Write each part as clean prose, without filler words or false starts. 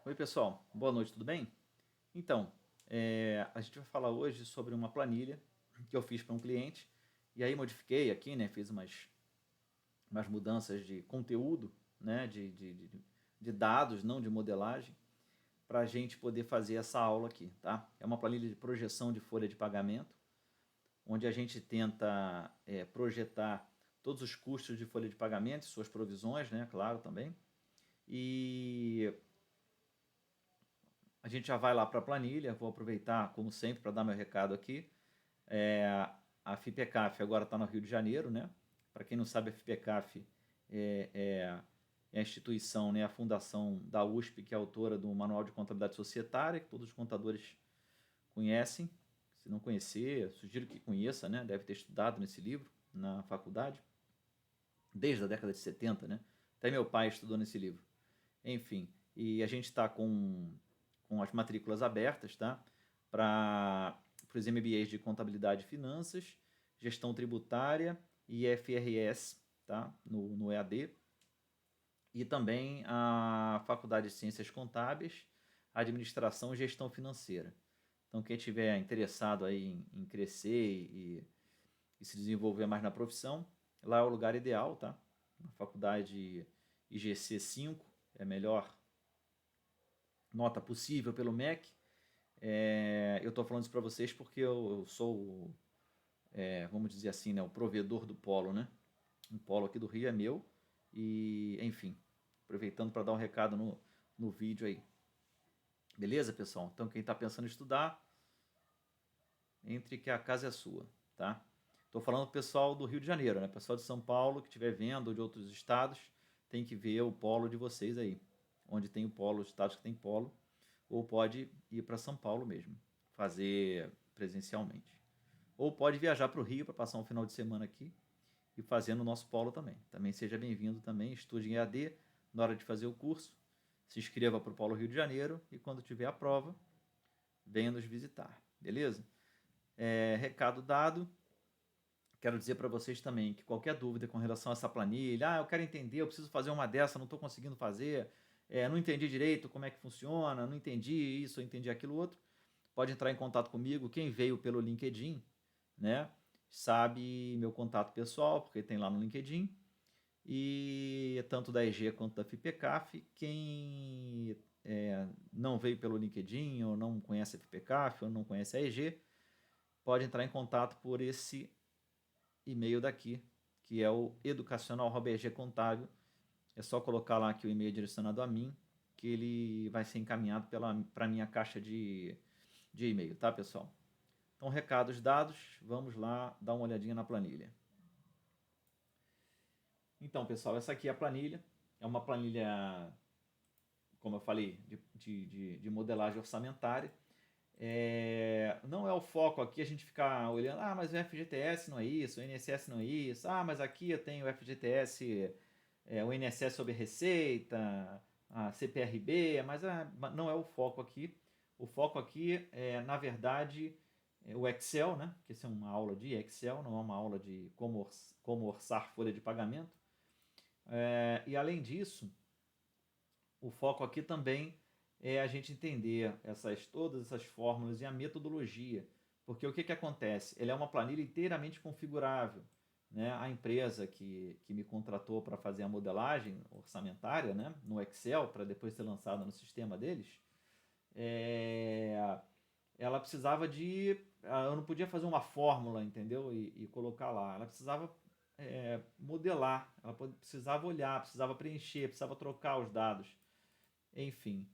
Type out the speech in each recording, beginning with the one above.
Oi, pessoal. Boa noite, tudo bem? Então, a gente vai falar hoje sobre uma planilha que eu fiz para um cliente e aí modifiquei aqui, né? Fiz umas mudanças de conteúdo, né? De dados, não de modelagem, para a gente poder fazer essa aula aqui, tá? É uma planilha de projeção de folha de pagamento, onde a gente tenta projetar todos os custos de folha de pagamento, suas provisões, né? Claro, também. E a gente já vai lá para a planilha, vou aproveitar, como sempre, para dar meu recado aqui. A FIPECAF agora está no Rio de Janeiro, né? Para quem não sabe, a FIPECAF é a instituição, né, a fundação da USP, que é autora do Manual de Contabilidade Societária, que todos os contadores conhecem. Se não conhecer, sugiro que conheça, né? Deve ter estudado nesse livro na faculdade, desde a década de 70, né? Até meu pai estudou nesse livro. Enfim, e a gente está com as matrículas abertas, tá? Para os MBAs de Contabilidade e Finanças, Gestão Tributária e FRS, tá? No EAD. E também a Faculdade de Ciências Contábeis, Administração e Gestão Financeira. Então, quem estiver interessado aí em crescer e se desenvolver mais na profissão, lá é o lugar ideal, tá? A faculdade IGC 5 é a melhor nota possível pelo MEC. Eu estou falando isso para vocês porque eu sou, vamos dizer assim, né, o provedor do polo, né? O polo aqui do Rio é meu e, enfim, aproveitando para dar um recado no vídeo aí. Beleza, pessoal? Então, quem está pensando em estudar, entre que a casa é sua, tá? Estou falando do pessoal do Rio de Janeiro, né? Pessoal de São Paulo que estiver vendo, ou de outros estados, tem que ver o polo de vocês aí. Onde tem o polo, os estados que tem polo, ou pode ir para São Paulo mesmo, fazer presencialmente. Ou pode viajar para o Rio para passar um final de semana aqui e fazer no nosso polo também. Também seja bem-vindo também, estude em EAD na hora de fazer o curso, se inscreva para o Polo Rio de Janeiro e quando tiver a prova, venha nos visitar, beleza? Recado dado. Quero dizer para vocês também que qualquer dúvida com relação a essa planilha, eu quero entender, eu preciso fazer uma dessa, não estou conseguindo fazer, não entendi direito como é que funciona, não entendi isso, entendi aquilo outro, pode entrar em contato comigo. Quem veio pelo LinkedIn, né, sabe meu contato pessoal, porque tem lá no LinkedIn, e tanto da EG quanto da FIPECAF. Quem não veio pelo LinkedIn, ou não conhece a FIPECAF, ou não conhece a EG, pode entrar em contato por esse e-mail daqui, que é o educacional@eg contábil. É só colocar lá que o e-mail é direcionado a mim, que ele vai ser encaminhado para a minha caixa de e-mail, tá, pessoal? Então, recados dados, vamos lá dar uma olhadinha na planilha. Então, pessoal, essa aqui é a planilha. É uma planilha, como eu falei, de modelagem orçamentária. Não é o foco aqui a gente ficar olhando, mas o FGTS não é isso, o INSS não é isso, mas aqui eu tenho o FGTS, o INSS sobre receita, a CPRB, mas não é o foco aqui. O foco aqui é, na verdade, o Excel, né? Que essa é uma aula de Excel, não é uma aula de como orçar folha de pagamento. E além disso, o foco aqui também é a gente entender todas essas fórmulas e a metodologia. Porque o que acontece? Ele é uma planilha inteiramente configurável. Né? A empresa que me contratou para fazer a modelagem orçamentária, né? No Excel, para depois ser lançada no sistema deles, ela precisava de... Eu não podia fazer uma fórmula, entendeu? E colocar lá. Ela precisava modelar, ela precisava olhar, precisava preencher, precisava trocar os dados. Enfim,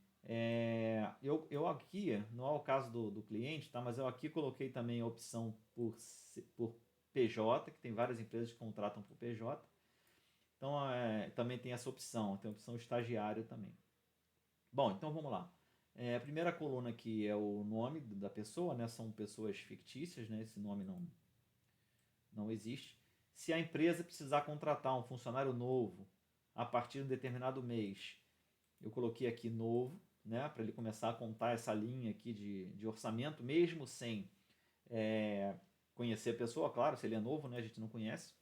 eu aqui, não é o caso do cliente, tá? Mas eu aqui coloquei também a opção por PJ, que tem várias empresas que contratam por PJ. Então, também tem essa opção, tem a opção estagiário também. Bom, então vamos lá. A primeira coluna aqui é o nome da pessoa, né? São pessoas fictícias, né? Esse nome não existe. Se a empresa precisar contratar um funcionário novo a partir de um determinado mês, eu coloquei aqui novo, né, para ele começar a contar essa linha aqui de orçamento, mesmo sem conhecer a pessoa, claro, se ele é novo, né, a gente não conhece.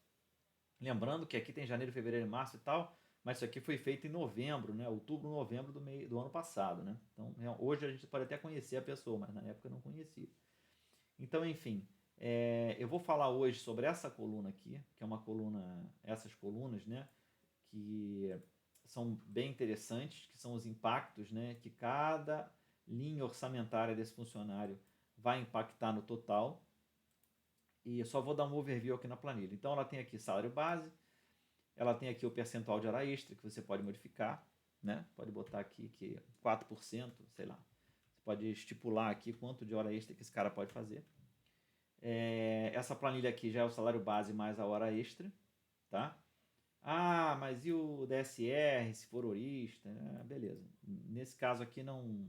Lembrando que aqui tem janeiro, fevereiro, março e tal, mas isso aqui foi feito em novembro, né? Outubro, novembro do ano passado, né? Então, hoje a gente pode até conhecer a pessoa, mas na época eu não conhecia. Então, enfim, eu vou falar hoje sobre essa coluna aqui, que é uma coluna, essas colunas, né? Que são bem interessantes, que são os impactos, né? Que cada linha orçamentária desse funcionário vai impactar no total. E eu só vou dar um overview aqui na planilha. Então, ela tem aqui salário base, ela tem aqui o percentual de hora extra que você pode modificar, né? Pode botar aqui que 4%, sei lá. Você pode estipular aqui quanto de hora extra que esse cara pode fazer. Essa planilha aqui já é o salário base mais a hora extra, tá? Ah, mas e o DSR, se for horista? Beleza. Nesse caso aqui não...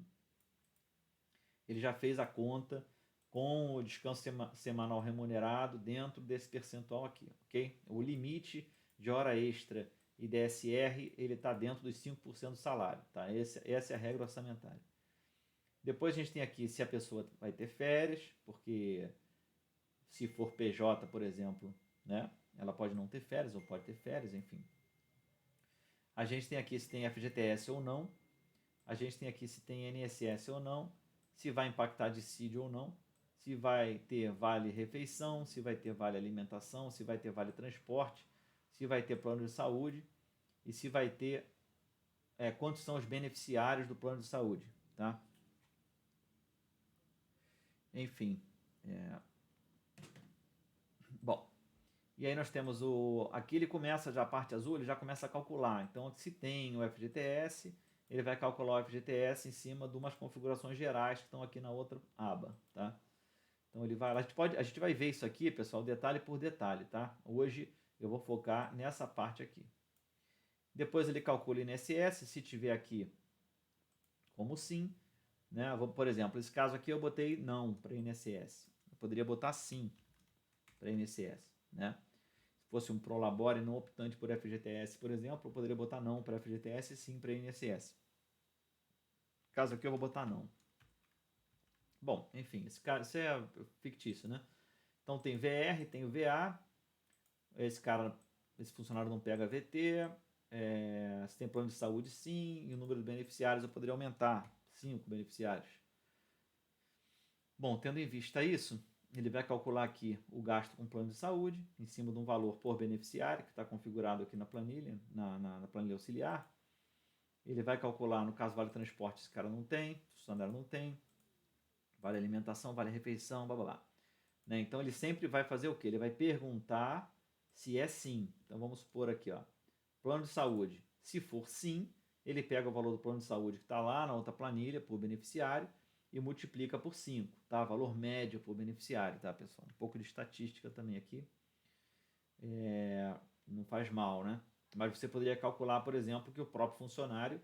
Ele já fez a conta com o descanso semanal remunerado dentro desse percentual aqui, ok? O limite de hora extra e DSR, ele está dentro dos 5% do salário, tá? Essa é a regra orçamentária. Depois a gente tem aqui se a pessoa vai ter férias, porque se for PJ, por exemplo, né? Ela pode não ter férias ou pode ter férias, enfim. A gente tem aqui se tem FGTS ou não. A gente tem aqui se tem INSS ou não. Se vai impactar dissídio ou não. Se vai ter vale refeição, se vai ter vale alimentação, se vai ter vale transporte, se vai ter plano de saúde e se vai ter quantos são os beneficiários do plano de saúde, tá? Enfim, bom. E aí nós temos aqui ele começa já a parte azul, ele já começa a calcular. Então, se tem o FGTS, ele vai calcular o FGTS em cima de umas configurações gerais que estão aqui na outra aba, tá? Então ele vai lá, a gente vai ver isso aqui, pessoal, detalhe por detalhe, tá? Hoje eu vou focar nessa parte aqui. Depois ele calcula o INSS, se tiver aqui como sim, né? Por exemplo, esse caso aqui eu botei não para INSS. Eu poderia botar sim para INSS, né? Se fosse um prolabore não optante por FGTS, por exemplo, eu poderia botar não para FGTS e sim para INSS. No caso aqui eu vou botar não. Bom, enfim, isso é fictício, né? Então tem VR, tem o VA, esse funcionário não pega VT, se tem plano de saúde sim, e o número de beneficiários eu poderia aumentar, 5 beneficiários. Bom, tendo em vista isso, ele vai calcular aqui o gasto com plano de saúde, em cima de um valor por beneficiário, que está configurado aqui na planilha, na planilha auxiliar. Ele vai calcular, no caso, vale transporte, esse cara não tem, o funcionário não tem, vale alimentação, vale refeição, blá blá blá. Né? Então ele sempre vai fazer o quê? Ele vai perguntar se é sim. Então vamos supor aqui, ó, plano de saúde. Se for sim, ele pega o valor do plano de saúde que está lá na outra planilha por beneficiário e multiplica por 5, tá? Valor médio por beneficiário, tá, pessoal? Um pouco de estatística também aqui. Não faz mal, né? Mas você poderia calcular, por exemplo, que o próprio funcionário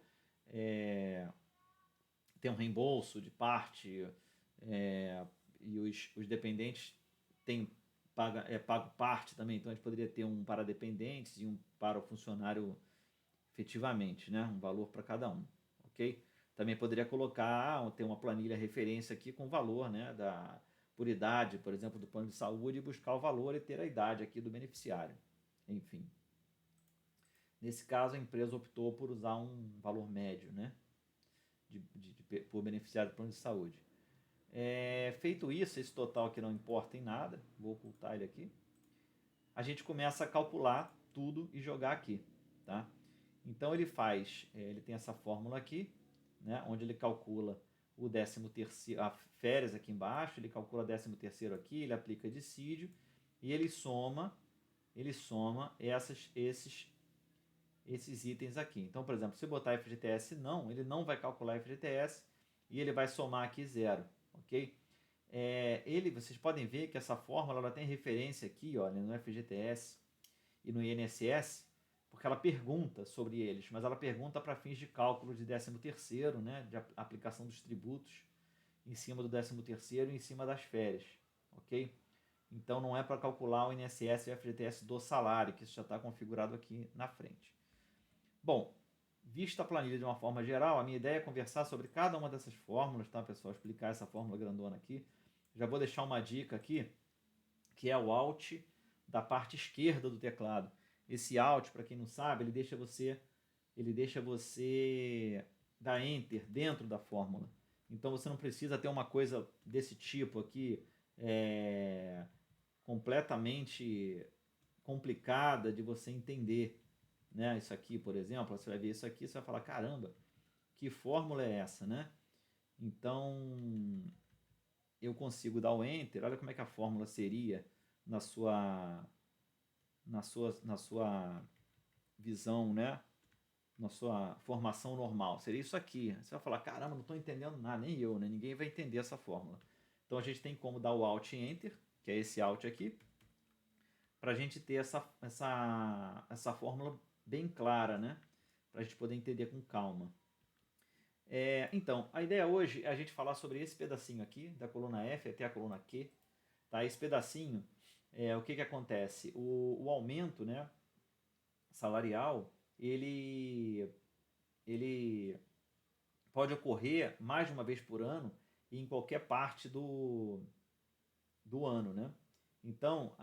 tem um reembolso de parte e os dependentes pago parte também. Então a gente poderia ter um para dependentes e um para o funcionário efetivamente, né? Um valor para cada um, ok? Também poderia colocar, ter uma planilha referência aqui com o valor, né? Por idade, por exemplo, do plano de saúde e buscar o valor e ter a idade aqui do beneficiário. Enfim. Nesse caso, a empresa optou por usar um valor médio, né? Por beneficiário do plano de saúde. Feito isso, esse total aqui não importa em nada, vou ocultar ele aqui. A gente começa a calcular tudo e jogar aqui, tá? Então ele ele tem essa fórmula aqui, né, onde ele calcula o 13º, a férias aqui embaixo, ele calcula 13º aqui, ele aplica dissídio e ele soma esses itens aqui. Então, por exemplo, se botar FGTS não, ele não vai calcular FGTS e ele vai somar aqui 0, ok? Vocês podem ver que essa fórmula ela tem referência aqui, olha, no FGTS e no INSS, porque ela pergunta sobre eles, mas ela pergunta para fins de cálculo de 13º, né, de aplicação dos tributos em cima do 13º e em cima das férias, ok? Então não é para calcular o INSS e o FGTS do salário, que isso já está configurado aqui na frente. Bom, vista a planilha de uma forma geral, a minha ideia é conversar sobre cada uma dessas fórmulas, tá, pessoal? Explicar essa fórmula grandona aqui. Já vou deixar uma dica aqui, que é o Alt da parte esquerda do teclado. Esse Alt, para quem não sabe, ele deixa você ele deixa você dar Enter dentro da fórmula. Então você não precisa ter uma coisa desse tipo aqui, completamente complicada de você entender, né? Isso aqui, por exemplo, você vai ver isso aqui, você vai falar, caramba, que fórmula é essa, né? Então, eu consigo dar o Enter, olha como é que a fórmula seria na sua, na sua visão, né? Na sua formação normal. Seria isso aqui. Você vai falar, caramba, não estou entendendo nada, nem eu, né? Ninguém vai entender essa fórmula. Então, a gente tem como dar o Alt e Enter, que é esse Alt aqui, para a gente ter essa fórmula bem clara, né? Para a gente poder entender com calma. Então, a ideia hoje é a gente falar sobre esse pedacinho aqui, da coluna F até a coluna Q. Tá? Esse pedacinho, o que acontece? O aumento, né, salarial, ele pode ocorrer mais de uma vez por ano e em qualquer parte do ano, né? Então,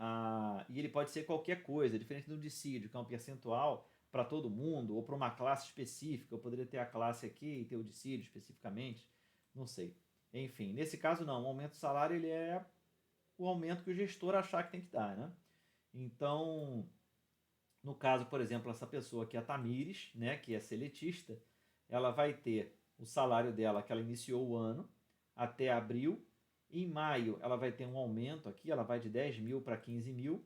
e ele pode ser qualquer coisa, diferente do dissídio, que é um percentual para todo mundo, ou para uma classe específica. Eu poderia ter a classe aqui e ter o dissídio especificamente, não sei. Enfim, nesse caso não, o aumento do salário ele é o aumento que o gestor achar que tem que dar, né? Então, no caso, por exemplo, essa pessoa aqui, a Tamires, né, que é seletista, ela vai ter o salário dela que ela iniciou o ano até abril. Em maio ela vai ter um aumento aqui, ela vai de 10 mil para 15 mil.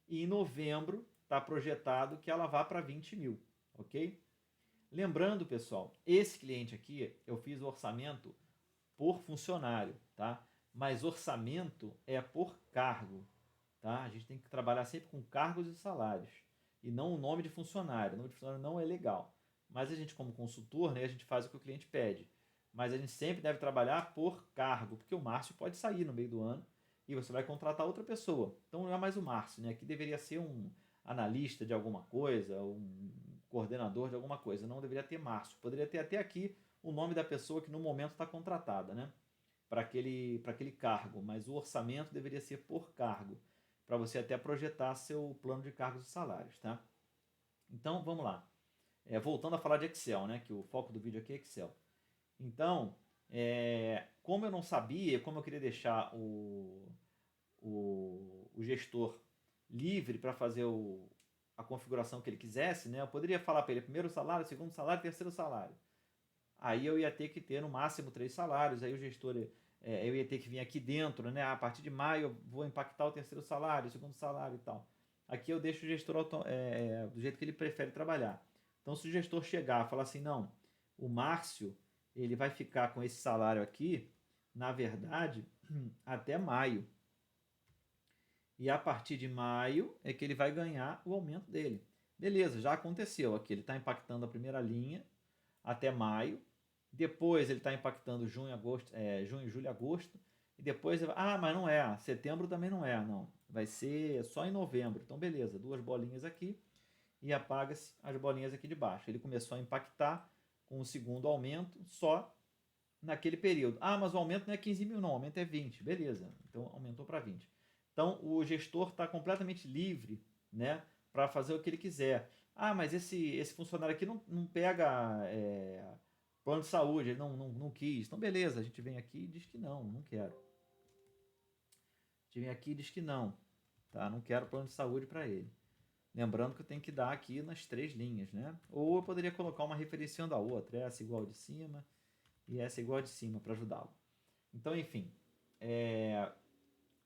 E em novembro está projetado que ela vá para 20 mil, ok? Lembrando, pessoal, esse cliente aqui eu fiz o orçamento por funcionário, tá? Mas orçamento é por cargo, tá? A gente tem que trabalhar sempre com cargos e salários e não o nome de funcionário. O nome de funcionário não é legal. Mas a gente, como consultor, né, a gente faz o que o cliente pede. Mas a gente sempre deve trabalhar por cargo, porque o Márcio pode sair no meio do ano e você vai contratar outra pessoa. Então não é mais o Márcio, né? Aqui deveria ser um analista de alguma coisa, um coordenador de alguma coisa. Não deveria ter Márcio. Poderia ter até aqui o nome da pessoa que no momento está contratada, né? Para aquele cargo. Mas o orçamento deveria ser por cargo, para você até projetar seu plano de cargos e salários, tá? Então vamos lá. Voltando a falar de Excel, né? Que o foco do vídeo aqui é Excel. Então, como eu não sabia, como eu queria deixar o gestor livre para fazer a configuração que ele quisesse, né? Eu poderia falar para ele primeiro salário, segundo salário, terceiro salário. Aí eu ia ter que ter no máximo 3 salários, aí o gestor, eu ia ter que vir aqui dentro, né? A partir de maio eu vou impactar o terceiro salário, o segundo salário e tal. Aqui eu deixo o gestor do jeito que ele prefere trabalhar. Então, se o gestor chegar e falar assim, não, o Márcio ele vai ficar com esse salário aqui, na verdade, até maio. E a partir de maio é que ele vai ganhar o aumento dele. Beleza, já aconteceu aqui. Ele está impactando a primeira linha até maio. Depois ele está impactando junho, agosto, junho, julho, agosto. E depois, mas não é. Setembro também não é, não. Vai ser só em novembro. Então, beleza, 2 bolinhas aqui e apaga-se as bolinhas aqui de baixo. Ele começou a impactar com o segundo aumento só naquele período. Mas o aumento não é 15 mil, não. O aumento é 20. Beleza, então aumentou para 20. Então, o gestor está completamente livre, né, para fazer o que ele quiser. Mas esse funcionário aqui não pega plano de saúde, ele não quis. Então, beleza, a gente vem aqui e diz que não quero. A gente vem aqui e diz que não, tá? Não quero plano de saúde para ele. Lembrando que eu tenho que dar aqui nas 3 linhas, né? Ou eu poderia colocar uma referenciando a outra, essa igual de cima e essa igual de cima para ajudá-lo. Então, enfim,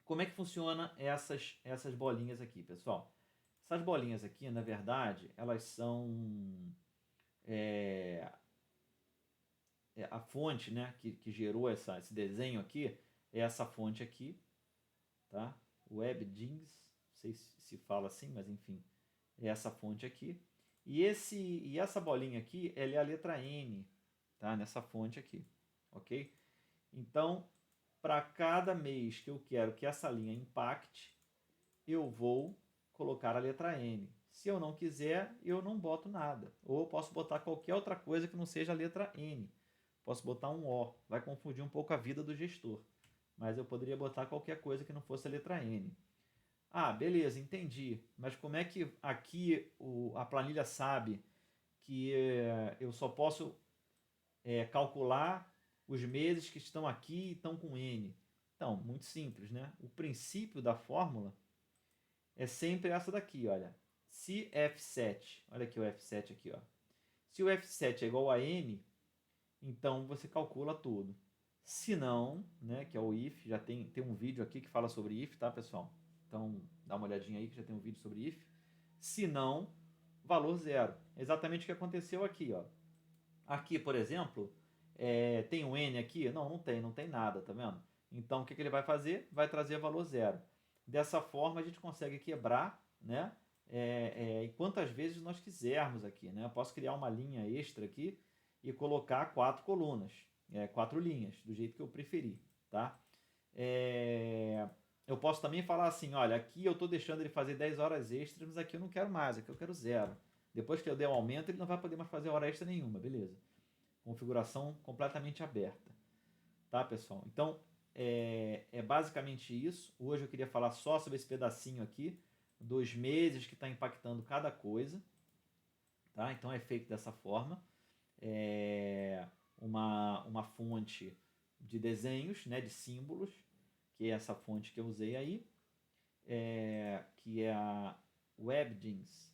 como é que funciona essas bolinhas aqui, pessoal? Essas bolinhas aqui, na verdade, elas são a fonte, né, que gerou esse desenho aqui, é essa fonte aqui, tá? WebGIS, não sei se fala assim, mas enfim, é essa fonte aqui. E essa bolinha aqui, ela é a letra N, tá? Nessa fonte aqui, ok? Então, para cada mês que eu quero que essa linha impacte, eu vou colocar a letra N. Se eu não quiser, eu não boto nada. Ou eu posso botar qualquer outra coisa que não seja a letra N. Posso botar um O. Vai confundir um pouco a vida do gestor. Mas eu poderia botar qualquer coisa que não fosse a letra N. Beleza, entendi. Mas como é que aqui a planilha sabe que eu só posso calcular os meses que estão aqui e estão com N. Então, muito simples, né? O princípio da fórmula é sempre essa daqui, olha. Se F7, olha aqui o F7 aqui, ó. Se o F7 é igual a N, então você calcula tudo. Se não, né, que é o if, já tem um vídeo aqui que fala sobre if, tá, pessoal? Então, dá uma olhadinha aí que já tem um vídeo sobre if. Se não, valor zero. Exatamente o que aconteceu aqui, ó. Aqui, por exemplo, tem um N aqui? Não, não tem nada, tá vendo? Então, o que ele vai fazer? Vai trazer valor zero. Dessa forma, a gente consegue quebrar, né? E quantas vezes nós quisermos aqui, né? Eu posso criar uma linha extra aqui e colocar 4 colunas, 4 linhas, do jeito que eu preferir, tá? Eu posso também falar assim, olha, aqui eu estou deixando ele fazer 10 horas extras, mas aqui eu não quero mais, aqui eu quero zero. Depois que eu der o aumento, ele não vai poder mais fazer hora extra nenhuma, beleza? Configuração completamente aberta, tá, pessoal? Então, é basicamente isso. Hoje eu queria falar só sobre esse pedacinho aqui, dos meses que está impactando cada coisa, tá? Então é feito dessa forma. Uma fonte de desenhos, né, de símbolos, que é essa fonte que eu usei aí, que é a WebGenes.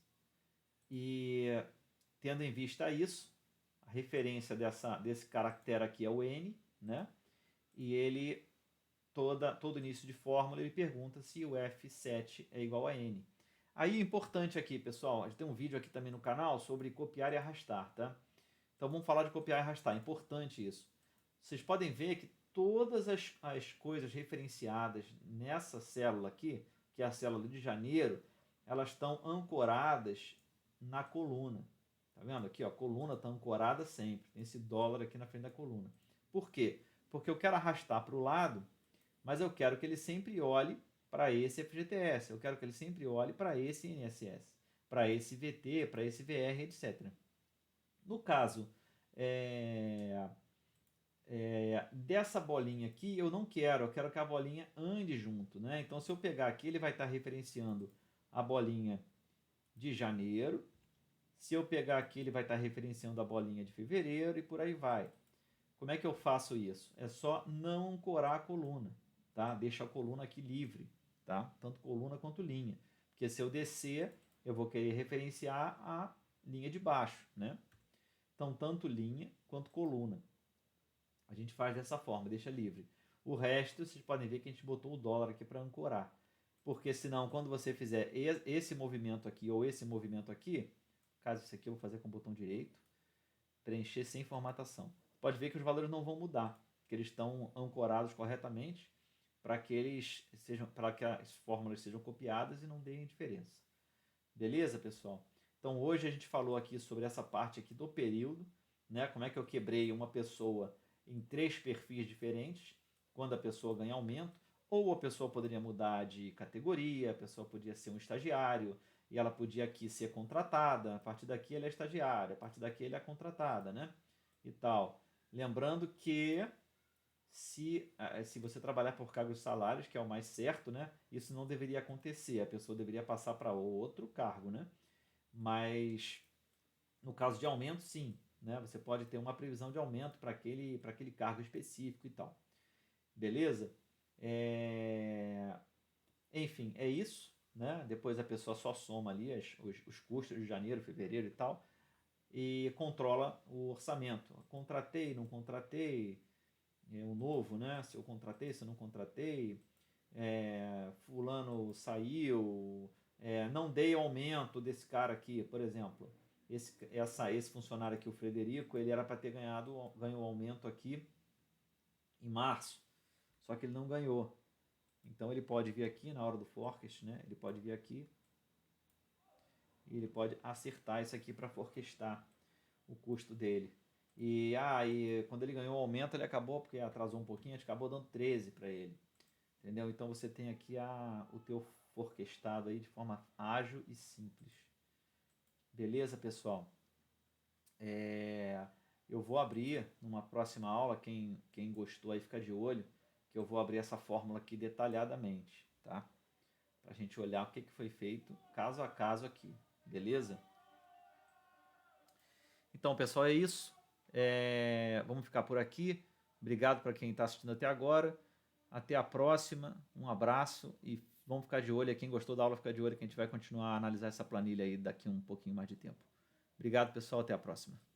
E tendo em vista isso, a referência desse caractere aqui é o N, né? E ele, todo início de fórmula, ele pergunta se o F7 é igual a N. Aí, importante aqui, pessoal, a gente tem um vídeo aqui também no canal sobre copiar e arrastar, tá? Então, vamos falar de copiar e arrastar, importante isso. Vocês podem ver que todas as coisas referenciadas nessa célula aqui, que é a célula de janeiro, elas estão ancoradas na coluna. Tá vendo aqui, ó, a coluna está ancorada sempre. Tem esse dólar aqui na frente da coluna. Por quê? Porque eu quero arrastar para o lado, mas eu quero que ele sempre olhe para esse FGTS. Eu quero que ele sempre olhe para esse INSS, para esse VT, para esse VR, etc. No caso dessa bolinha aqui, eu não quero. Eu quero que a bolinha ande junto, né? Então, se eu pegar aqui, ele vai estar referenciando a bolinha de janeiro. Se eu pegar aqui, ele vai estar referenciando a bolinha de fevereiro e por aí vai. Como é que eu faço isso? É só não ancorar a coluna, tá? Deixa a coluna aqui livre, tá? Tanto coluna quanto linha. Porque se eu descer, eu vou querer referenciar a linha de baixo, né? Então, tanto linha quanto coluna. A gente faz dessa forma, deixa livre. O resto, vocês podem ver que a gente botou o dólar aqui para ancorar. Porque senão, quando você fizer esse movimento aqui ou esse movimento aqui, no caso esse aqui eu vou fazer com o botão direito, preencher sem formatação. Pode ver que os valores não vão mudar, que eles estão ancorados corretamente para que as fórmulas sejam copiadas e não deem diferença. Beleza, pessoal? Então hoje a gente falou aqui sobre essa parte aqui do período, né? Como é que eu quebrei uma pessoa em 3 perfis diferentes, quando a pessoa ganha aumento, ou a pessoa poderia mudar de categoria, a pessoa podia ser um estagiário, e ela podia aqui ser contratada, a partir daqui ela é estagiária, a partir daqui ela é contratada, né? E tal. Lembrando que se você trabalhar por cargos e salários, que é o mais certo, né? Isso não deveria acontecer, a pessoa deveria passar para outro cargo, né? Mas no caso de aumento, sim, né? Você pode ter uma previsão de aumento para aquele cargo específico e tal. Beleza? Enfim, é isso, né? Depois a pessoa só soma ali os custos de janeiro, fevereiro e tal e controla o orçamento. Contratei, não contratei, o novo, né? Se eu contratei, se eu não contratei, fulano saiu, não dei aumento desse cara aqui, por exemplo. Esse funcionário aqui, o Frederico, ele era para ter ganhou aumento aqui em março, só que ele não ganhou. Então ele pode vir aqui na hora do forecast, né? Ele pode vir aqui e ele pode acertar isso aqui para forecastar o custo dele. E quando ele ganhou o aumento, ele acabou, porque atrasou um pouquinho, a gente acabou dando 13 para ele. Entendeu? Então você tem aqui o teu forecastado aí de forma ágil e simples. Beleza, pessoal? Eu vou abrir numa próxima aula, quem gostou aí fica de olho, que eu vou abrir essa fórmula aqui detalhadamente, tá? Para a gente olhar o que foi feito caso a caso aqui, beleza? Então, pessoal, é isso. Vamos ficar por aqui. Obrigado para quem está assistindo até agora. Até a próxima. Um abraço e vamos ficar de olho. Quem gostou da aula, fica de olho que a gente vai continuar a analisar essa planilha aí daqui um pouquinho mais de tempo. Obrigado, pessoal. Até a próxima.